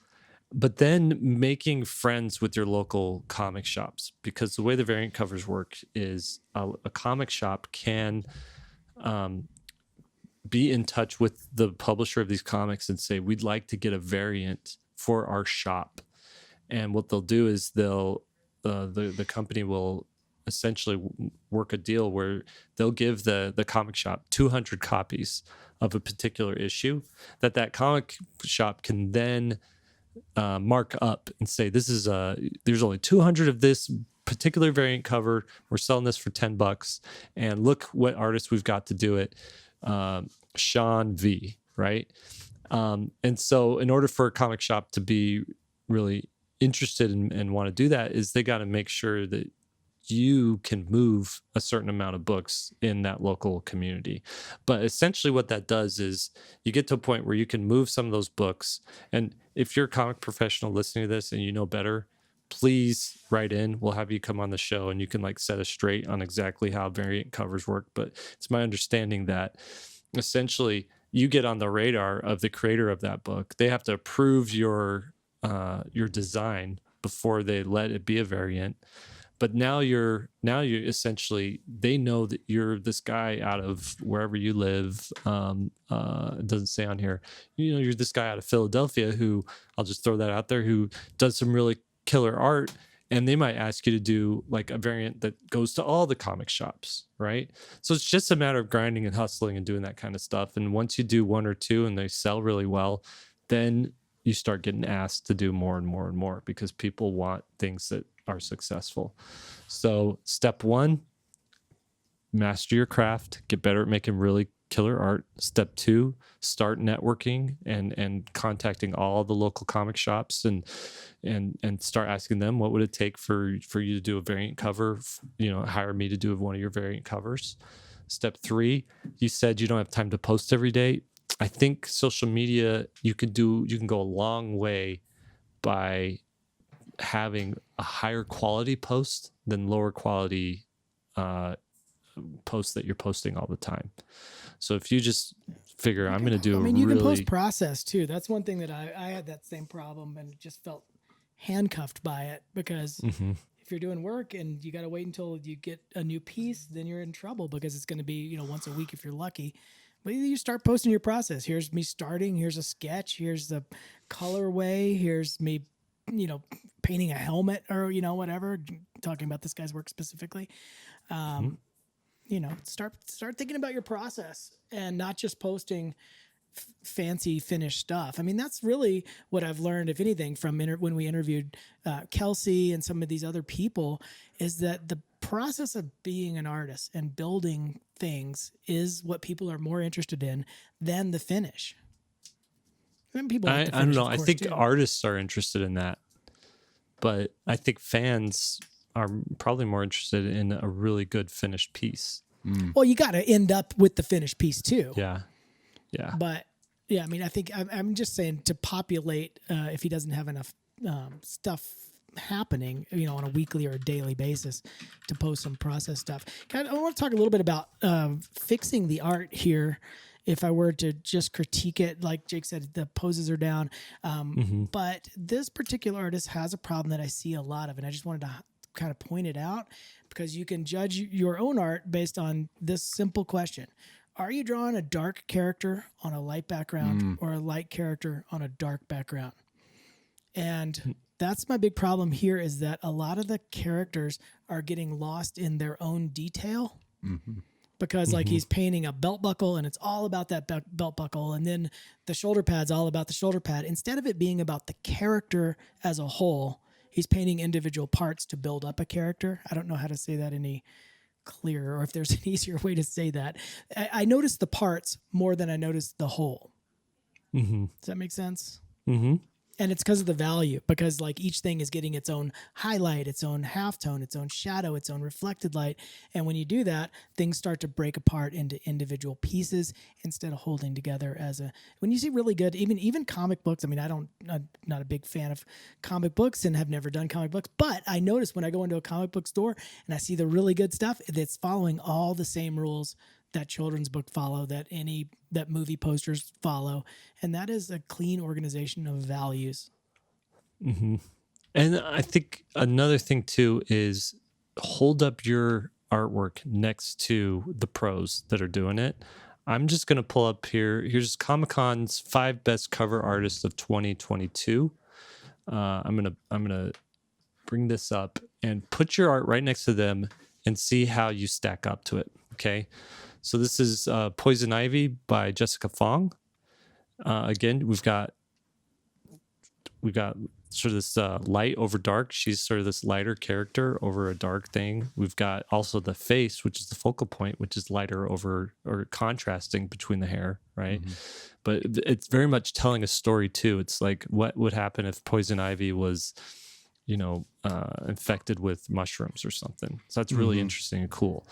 but then making friends with your local comic shops, because the way the variant covers work is a comic shop can be in touch with the publisher of these comics and say, we'd like to get a variant for our shop. And what they'll do is the company will essentially work a deal where they'll give the comic shop 200 copies of a particular issue that comic shop can then mark up and say, this is there's only 200 of this particular variant cover. We're selling this for $10, and look what artist we've got to do it. Sean V, right? And so in order for a comic shop to be really interested and want to do that, is they got to make sure that you can move a certain amount of books in that local community. But essentially what that does is you get to a point where you can move some of those books. And if you're a comic professional listening to this and you know better, please write in. We'll have you come on the show and you can like set us straight on exactly how variant covers work. But it's my understanding that essentially you get on the radar of the creator of that book. They have to approve your design before they let it be a variant. But now you're essentially, they know that you're this guy out of wherever you live. It doesn't say on here, you're this guy out of Philadelphia who, I'll just throw that out there, who does some really killer art. and they might ask you to do like a variant that goes to all the comic shops, right? So it's just a matter of grinding and hustling and doing that kind of stuff. And once you do one or two and they sell really well, then you start getting asked to do more and more and more because people want things that are successful. So step one, master your craft, get better at making really killer art. Step two, start networking and contacting all the local comic shops and start asking them what would it take for you to do a variant cover, hire me to do one of your variant covers. Step three, you said you don't have time to post every day. I think social media, you can go a long way by having a higher quality post than lower quality posts that you're posting all the time. So if you just figure I'm going to do you can post process too. That's one thing that I had that same problem and just felt handcuffed by it because if you're doing work and you got to wait until you get a new piece, then you're in trouble because it's going to be, once a week if you're lucky. But you start posting your process. Here's me starting. Here's a sketch. Here's the colorway. Here's me, painting a helmet or, whatever, talking about this guy's work specifically. Start thinking about your process and not just posting fancy finished stuff. I mean, that's really what I've learned, if anything, from when we interviewed Kelsey and some of these other people, is that the process of being an artist and building things is what people are more interested in than the finish. And people like the finish, I don't know. of I course, think too. artists are interested in that, but I think fans are probably more interested in a really good finished piece. Well, you got to end up with the finished piece too. Yeah. But yeah, I mean, I think I'm just saying to populate if he doesn't have enough stuff happening, on a weekly or a daily basis to post some process stuff. I want to talk a little bit about fixing the art here. If I were to just critique it, like Jake said, the poses are down. But this particular artist has a problem that I see a lot of, and I just wanted to kind of point it out because you can judge your own art based on this simple question. Are you drawing a dark character on a light background or a light character on a dark background? And that's my big problem here, is that a lot of the characters are getting lost in their own detail. Because like he's painting a belt buckle and it's all about that belt buckle. And then the shoulder pad's all about the shoulder pad. Instead of it being about the character as a whole, he's painting individual parts to build up a character. I don't know how to say that any clearer or if there's an easier way to say that. I noticed the parts more than I noticed the whole. Does that make sense? And it's because of the value, because like each thing is getting its own highlight, its own halftone, its own shadow, its own reflected light. And when you do that, things start to break apart into individual pieces instead of holding together as a, when you see really good, even comic books. I mean, I'm not a big fan of comic books and have never done comic books, but I notice when I go into a comic book store and I see the really good stuff, it's following all the same rules that children's book follow, that movie posters follow, and that is a clean organization of values. And I think another thing too is hold up your artwork next to the pros that are doing it. I'm just going to pull up here. Here's Comic-Con's 5 best cover artists of 2022. I'm gonna bring this up and put your art right next to them and see how you stack up to it. Okay. So this is Poison Ivy by Jessica Fong. Again, we've got sort of this light over dark. She's sort of this lighter character over a dark thing. We've got also the face, which is the focal point, which is lighter over or contrasting between the hair, right? But it's very much telling a story too. It's like what would happen if Poison Ivy was, infected with mushrooms or something. So that's really interesting and cool.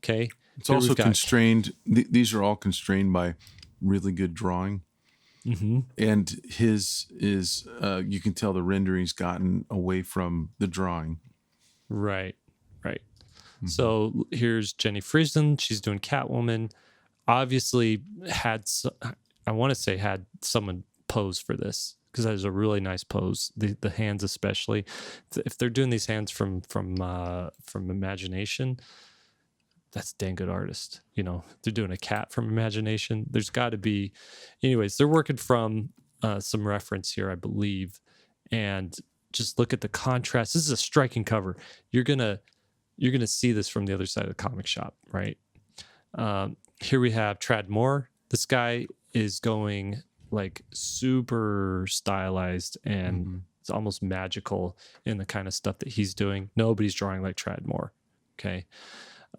Okay. It's also constrained. These are all constrained by really good drawing. And his is, you can tell the rendering's gotten away from the drawing. Right. So here's Jenny Friesen. She's doing Catwoman. Obviously had someone pose for this because that is a really nice pose. The hands especially. If they're doing these hands from imagination, that's a dang good artist. They're doing a cat from imagination. There's got to be, anyways, they're working from some reference here, I believe. And just look at the contrast. This is a striking cover. You're gonna see this from the other side of the comic shop, right? Here we have Trad Moore. This guy is going like super stylized and it's almost magical in the kind of stuff that he's doing. Nobody's drawing like Trad Moore. Okay.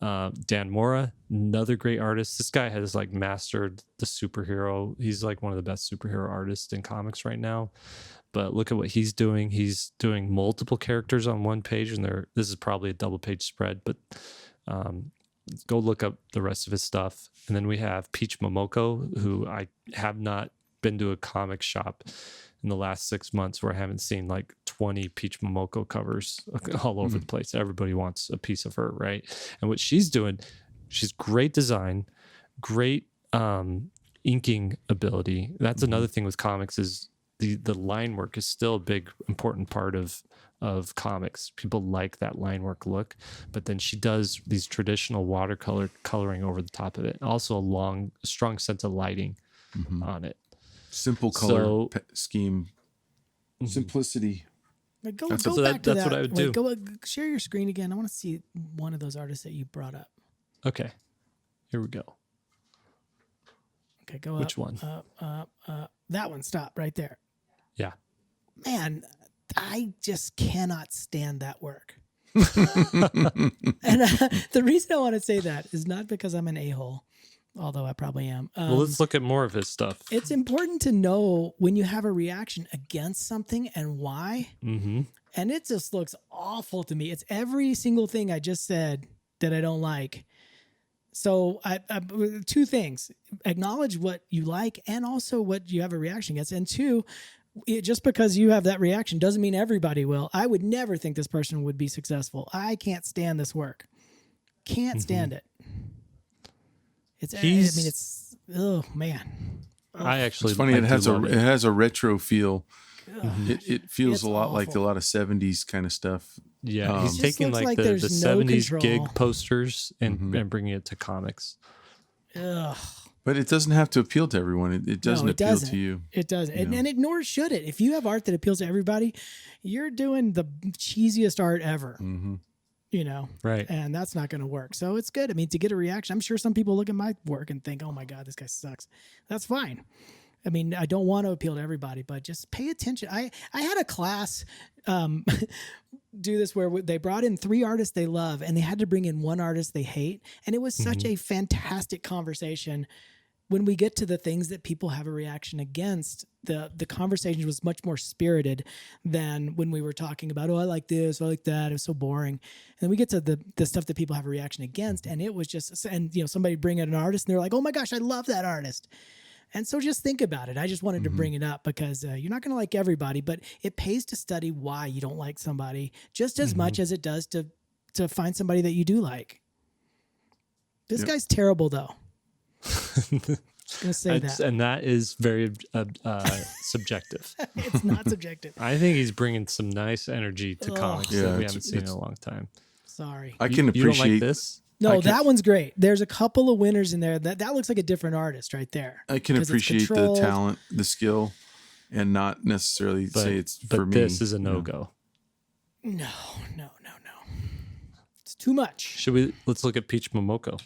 Dan Mora, another great artist. This guy has like mastered the superhero. He's like one of the best superhero artists in comics right now. But look at what he's doing. He's doing multiple characters on one page, and this is probably a double page spread, but go look up the rest of his stuff. And then we have Peach Momoko, who I have not been to a comic shop in the last 6 months where I haven't seen like 20 Peach Momoko covers all over the place. Everybody wants a piece of her, right? And what she's doing, she's great design, great inking ability. That's another thing with comics is the line work is still a big important part of comics. People like that line work look, but then she does these traditional watercolor coloring over the top of it. Also a strong sense of lighting on it. Simple color scheme. Simplicity. Go that's back to what that. I would do. Go share your screen again. I want to see one of those artists that you brought up. Okay, here we go. Okay, go Which up. one? That one. Stop right there. Yeah. Man, I just cannot stand that work. And the reason I want to say that is not because I'm an a-hole, although I probably am. Well, let's look at more of his stuff. It's important to know when you have a reaction against something and why. Mm-hmm. And it just looks awful to me. It's every single thing I just said that I don't like. So I two things: acknowledge what you like and also what you have a reaction against. And two, just because you have that reaction doesn't mean everybody will. I would never think this person would be successful. I can't stand this work. Can't stand it. It's oh man. I actually, it's funny. It has a retro feel. It feels It's a lot like awful. a lot of 70s kind of stuff. Yeah, he's just taking looks like like the there's no 70s control. gig posters and bringing it to comics. Ugh. But it doesn't have to appeal to everyone. It doesn't No, it appeal doesn't. to you. It doesn't. And it nor should it. If you have art that appeals to everybody, you're doing the cheesiest art ever. Mm-hmm. You know? Right. And that's not going to work. So it's good. I mean, to get a reaction, I'm sure some people look at my work and think, oh my God, this guy sucks. That's fine. I mean, I don't want to appeal to everybody, but just pay attention. I had a class do this where they brought in 3 artists they love and they had to bring in 1 artist they hate. And it was such a fantastic conversation. When we get to the things that people have a reaction against, the conversation was much more spirited than when we were talking about, oh, I like this, I like that. It was so boring. And then we get to the stuff that people have a reaction against. And it was just, and somebody bring in an artist and they're like, oh my gosh, I love that artist. And so just think about it. I just wanted to bring it up because you're not going to like everybody, but it pays to study why you don't like somebody just as much as it does to find somebody that you do like. This guy's terrible, though. Just gonna say that. And that is very subjective. It's not subjective. I think he's bringing some nice energy to comics Yeah, that we haven't seen in a long time. Sorry. I can You don't appreciate like this? No, that one's great. There's a couple of winners in there. That looks like a different artist right there. I can 'Cause it's appreciate the controlled. talent, the skill, and not necessarily say it's But for me. this is a no-go. No. It's too much. Let's look at Peach Momoko.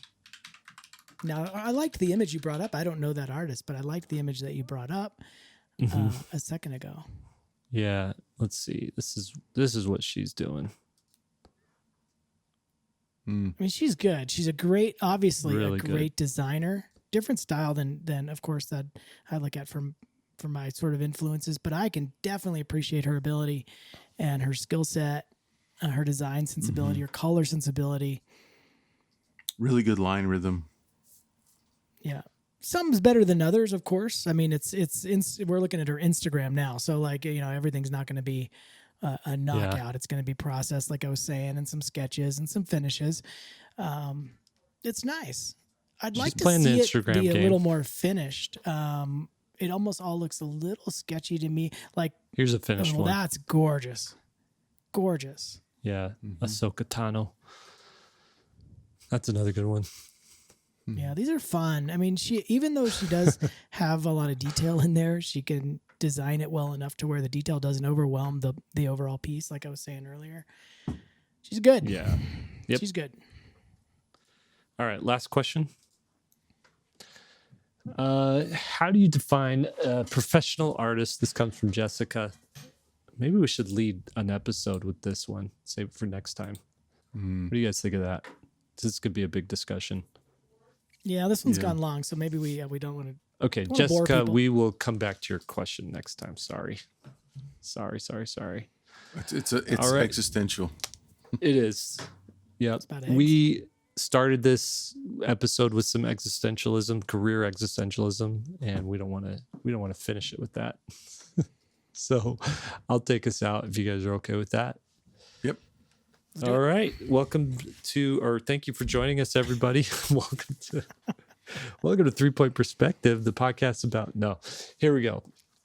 Now, I liked the image you brought up. I don't know that artist, but I liked the image that you brought up a second ago. Yeah, let's see. This is what she's doing. I mean, she's good. She's obviously Really a great designer. Different style than of course that I look at from my sort of influences, but I can definitely appreciate her ability and her skill set, her design sensibility, her color sensibility. Really good line rhythm. Yeah. Some's better than others, of course. I mean, we're looking at her Instagram now. So like, everything's not going to be a knockout. Yeah. It's going to be processed, like I was saying, and some sketches and some finishes. It's nice. I'd like to playing the see it Instagram be a game. little more finished. It almost all looks a little sketchy to me. Like, Here's a finished one. that's gorgeous. Gorgeous. Yeah, Ahsoka Tano. That's another good one. Yeah, these are fun. I mean, even though she does have a lot of detail in there, she can design it well enough to where the detail doesn't overwhelm the overall piece, like I was saying earlier. She's good. Yeah. Yep. She's good. All right, last question. How do you define a professional artist? This comes from Jessica. Maybe we should lead an episode with this one. Save it for next time. What do you guys think of that? This could be a big discussion. Yeah, this one's gone long, so maybe we don't want to. Okay, Jessica, we will come back to your question next time. Sorry. It's right. existential. It is. Yeah. about We started this episode with some existentialism, career existentialism, and we don't want to finish it with that. So I'll take us out if you guys are okay with that. Yep. All right. Thank you for joining us, everybody. Welcome to 3-Point Perspective, the podcast about, here we go.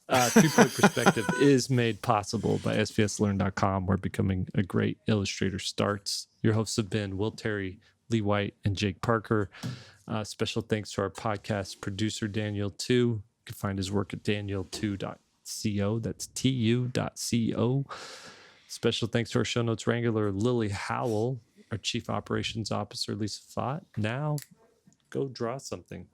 3-Point Perspective is made possible by SVSLearn.com, where becoming a great illustrator starts. Your hosts have been Will Terry, Lee White, and Jake Parker. Special thanks to our podcast producer, Daniel 2. You can find his work at daniel2.co. That's tu.co. Special thanks to our Shownotes wrangler, Lily Howell, our Chief Operations Officer, Lisa Fott. Now, go draw something.